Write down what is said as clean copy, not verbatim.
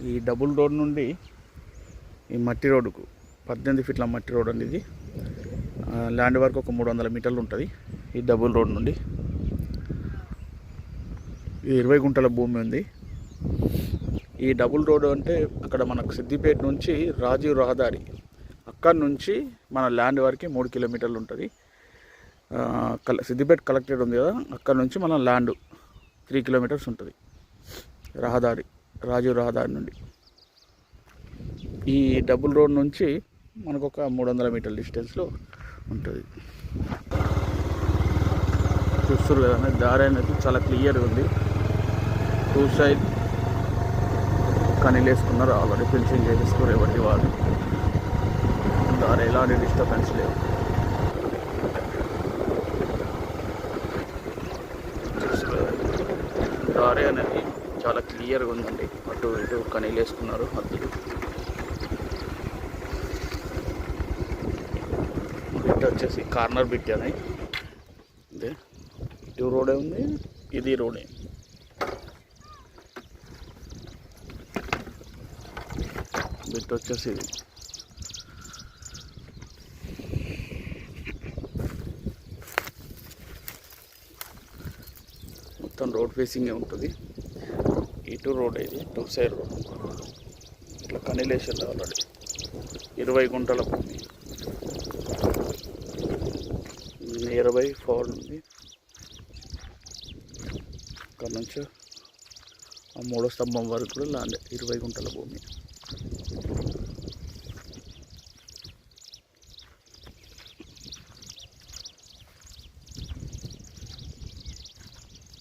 ఈ double road నుండి ఈ మట్టి రోడ్డుకు 18 ఫీట్ల మట్టి రోడ్ అండి ఇది. ల్యాండ్ వరకు ఒక 300 మీటర్లు ఉంటుంది ఈ డబుల్ రోడ్ నుండి. ఇది 20 గుంటల భూమి ఉంది. ఈ డబుల్ రోడ్ అంటే అక్కడ మనకు సిద్దిపేట నుంచి రాజీవ్ రహదారి, అక్కడ నుంచి మన ల్యాండ్ వరకు 3 కిలోమీటర్లు ఉంటుంది. సిద్దిపేట కలెక్టరేట్ ఉంది కదా, అక్కడ నుంచి మన ల్యాండ్ 3 కిలోమీటర్స్ ఉంటుంది రహదారి, రాజీవ్ రహదారి నుండి. ఈ డబుల్ రోడ్ నుంచి మనకు ఒక 300 మీటర్ల డిస్టెన్స్లో ఉంటుంది. చూస్తారు కదా, దారి అనేది చాలా క్లియర్గా ఉంది. 2 సైడ్ కనీలు వేసుకున్నారు, ఆల్రెడీ ఫినిషింగ్ చేసేసుకున్నారు ఎవరికి వాళ్ళు. దారి ఎలాంటి డిస్టర్బెన్స్ లేవు. దారి అనేది చాలా క్లియర్గా ఉందండి. అటు ఇటు కనీలు వేసుకున్నారు మధ్యలో. బిట్ వచ్చేసి కార్నర్ బిట్ అని, అదే ఇటు రోడే ఉంది, ఇది రోడే. బిట్ వచ్చేసి ఇది. మొత్తం రోడ్ ఫేసింగే ఉంటుంది. ఇటు రోడ్, ఇది 2 సైడ్ రోడ్. ఇట్లా కనీలేషన్ ఆల్రెడీ 20 గుంటల భూమి. నియర్ బై ఫాల్ ఉంది. ఇక్కడ నుంచి ఆ 3వ స్తంభం వరకు కూడా ల్యాండ్ 20 గుంటల భూమి.